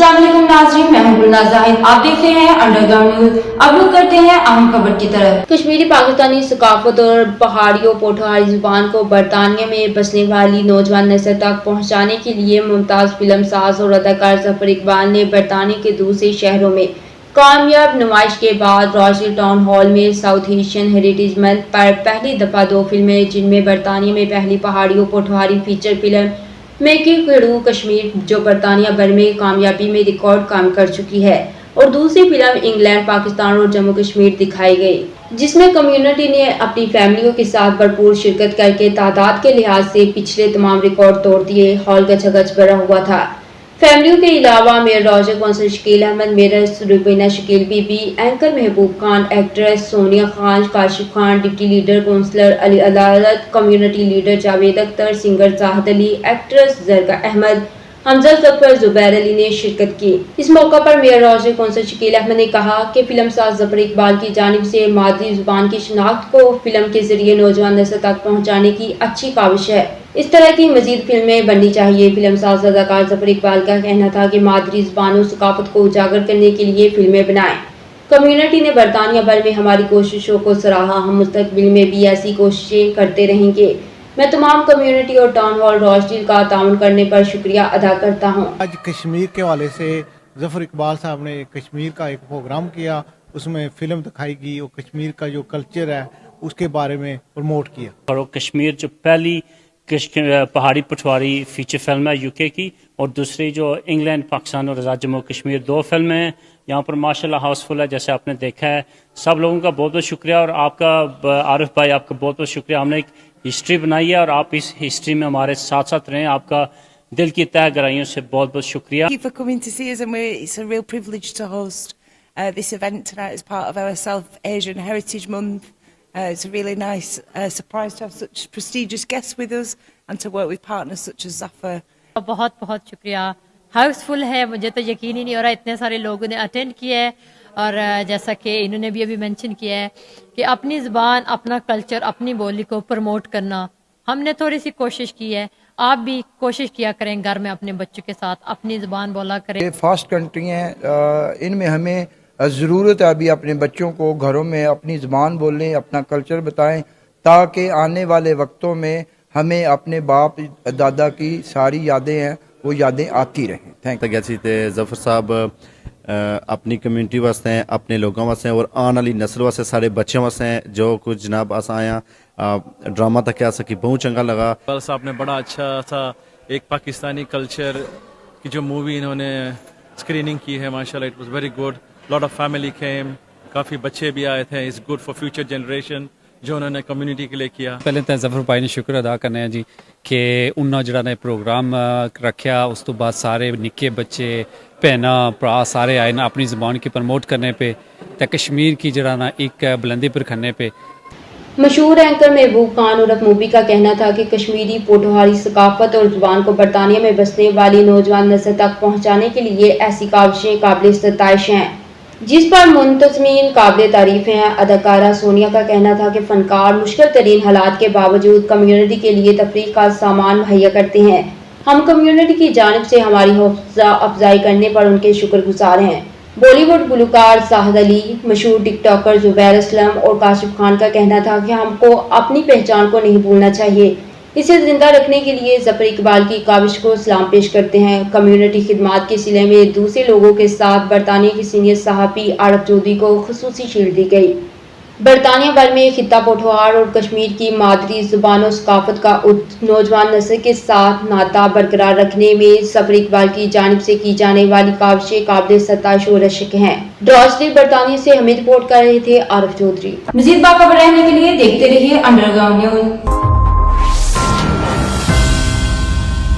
अस्सलाम वालेकुम नाज़रीन, मैं हूं गुलनाज़ ज़ाहिद। आप देख रहे हैं अंडरग्राउंड न्यूज। अब रुक करते हैं अहम खबर की तरफ। कश्मीरी पाकिस्तानी सकाफत और पहाड़ियों पोठोहारी जुबान को बरतानिया में बसने वाली नौजवान नस्ल तक पहुंचाने के लिए मुमताज फिल्म साज और अदाकार जफर इकबाल ने बरतानिया के दूसरे शहरों में कामयाब नुमाइश के बाद रॉयल टाउन हॉल में साउथ एशियन हेरिटेज मंथ पर पहली दफा 2 फिल्में, जिनमें बरतानिया में पहली पहाड़ियों पोठोहारी फीचर फिल्म मेकी खेड़ू कश्मीर जो बरतानिया भर में कामयाबी में रिकॉर्ड काम कर चुकी है, और दूसरी फिल्म इंग्लैंड, पाकिस्तान और जम्मू कश्मीर दिखाई गई, जिसमें कम्युनिटी ने अपनी फैमिलियों के साथ भरपूर शिरकत करके तादाद के लिहाज से पिछले तमाम रिकॉर्ड तोड़ दिए। हॉल गचगच भरा हुआ था। फैमिलियों के अलावा mayor Roger council Shakeel Ahmed, mayor Rubina Shakeel Bibi, anchor Mehboob Khan, actress Sonia Khan, Kashif Khan, deputy leader councillor Ali Adalat, community leader Javed Akhtar, singer Zahid Ali, actress Zarga Ahmed, Hamza Zafar, Zubair Ali ने शिरकत की। इस मौका पर mayor Roger council Shakeel Ahmed ने कहा कि फिल्म साज जफर इकबाल की जानिब से मादरी जुबान की शिनाख्त को फिल्म के जरिए नौजवान नस्ल तक पहुँचाने की अच्छी काविश है। इस तरह की मजीद फिल्में बननी चाहिए। फिल्म साज अदाकार जफर इकबाल का कहना था कि मादरी जुबान और सकाफत को उजागर करने के लिए फिल्में बनाएं। कम्युनिटी ने बरतानिया भर में हमारी कोशिशों को सराहा। हम मुस्तकबिल में भी ऐसी कोशिशें करते रहेंगे। मैं तमाम कम्युनिटी और टाउन हॉल रॉयल का ताउन करने पर शुक्रिया अदा करता हूँ। आज कश्मीर के हवाले से जफर इकबाल साहब ने कश्मीर का एक प्रोग्राम किया, उसमें फिल्म दिखाई गई और कश्मीर का जो कल्चर है उसके बारे में प्रमोट किया। और कश्मीर जो पहली पहाड़ी पठवारी फीचर फिल्म है यूके की, और दूसरी जो इंग्लैंड, पाकिस्तान और आज़ाद जम्मू कश्मीर 2 फिल्में हैं। यहाँ पर माशाल्लाह हाउसफुल है, जैसे आपने देखा है। सब लोगों का बहुत बहुत शुक्रिया, और आपका आरिफ भाई, आपका बहुत बहुत शुक्रिया। हमने एक हिस्ट्री बनाई है और आप इस हिस्ट्री में हमारे साथ साथ रहें। आपका दिल की तह गहराइयों से बहुत बहुत शुक्रिया। Thank you for coming to see us, and it's a real privilege to host this event tonight as part of our South Asian Heritage Month. It's a really nice surprise to have such prestigious guests with us and to work with partners such as Zafar. बहुत बहुत शुक्रिया। हाउसफुल है, मुझे तो यकीन ही नहीं हो रहा इतने सारे लोगों ने अटेंड किया है। और जैसा कि इन्होंने भी अभी मेंशन किया है कि अपनी ज़बान, अपना कल्चर, अपनी बोली को प्रमोट करना, हमने थोड़ी सी कोशिश की है। आप भी कोशिश किया करें घर में अपने बच्चों के साथ अपनी ज़बान बोला करें। ये फास्ट कंट्री हैं, इनमें हमें ज़रूरत है अभी अपने बच्चों को घरों में अपनी ज़बान बोलें, अपना कल्चर बताएं, ताकि आने वाले वक्तों में हमें अपने बाप दादा की सारी यादें हैं वो यादें आती रहें। Thank you. जफर साहब अपनी कम्यूनिटी वास्ते हैं, अपने लोगों वास्ते हैं, और आने वाली नस्ल वास्ते, सारे बच्चों वास्ते हैं। जो कुछ जनाब अस आया ड्रामा तक आ सकी, बहुत चंगा लगा। साहब ने बड़ा अच्छा सा एक पाकिस्तानी कल्चर की जो मूवी इन्होंने स्क्रीनिंग की है, माशाल्लाह it was very good. Lot of family केम, काफ़ी बच्चे भी आए थे। It's good for future generation जो उन्होंने कम्युनिटी के लिए किया। पहले तो जफर भाई ने शुक्र अदा करने जी कि उन्होंने जरा ने प्रोग्राम रखा, उस तो बाद सारे निक्के बच्चे भैना भरा सारे आए ना अपनी ज़बान की प्रमोट करने पे, तो कश्मीर की जरा ना एक बुलंदी पर खन्ने पे। मशहूर एंकर महबूब खान उर्फ मूवी का कहना था कि कश्मीरी पोठोहारी सकाफत और जुबान को बरतानिया में बसने वाली नौजवान नस्ल तक पहुँचाने के लिए ऐसी काविशें काबिल सताइश हैं, जिस पर मुंतज़मीन काबिल तारीफ हैं। अदाकारा सोनिया का कहना था कि फनकार मुश्किल तरीन हालात के बावजूद कम्युनिटी के लिए तफरीह का सामान मुहैया करते हैं। हम कम्युनिटी की जानिब से हमारी हौसला अफजाई करने पर उनके शुक्रगुजार हैं। बॉलीवुड गुलकार जाहिद अली, मशहूर टिकटॉकर जुबैर असलम और काशिफ खान का कहना था कि हमको अपनी पहचान को नहीं भूलना चाहिए। इसे जिंदा रखने के लिए जफर इकबाल की काविश को सलाम पेश करते हैं। कम्युनिटी खिदमात के सिले में दूसरे लोगों के साथ बरतानिया की सीनियर सहाफ़ी आरफ चौधरी को खुसूसी शील्ड दी गई। बरतानिया भर में खित्ता पोठोहार और कश्मीर की मादरी जुबान और सकाफत का नौजवान नस्ल के साथ नाता बरकरार रखने में जफर इकबाल की जानिब से की जाने वाली काविशें काबिल सताइश और रशक हैं। ड्रॉजडील बरतानिया से हमें रिपोर्ट कर रहे थे आरफ चौधरी। मज़ीद बाखबर रहने के लिए देखते रहिए अंडरग्राउंड न्यूज।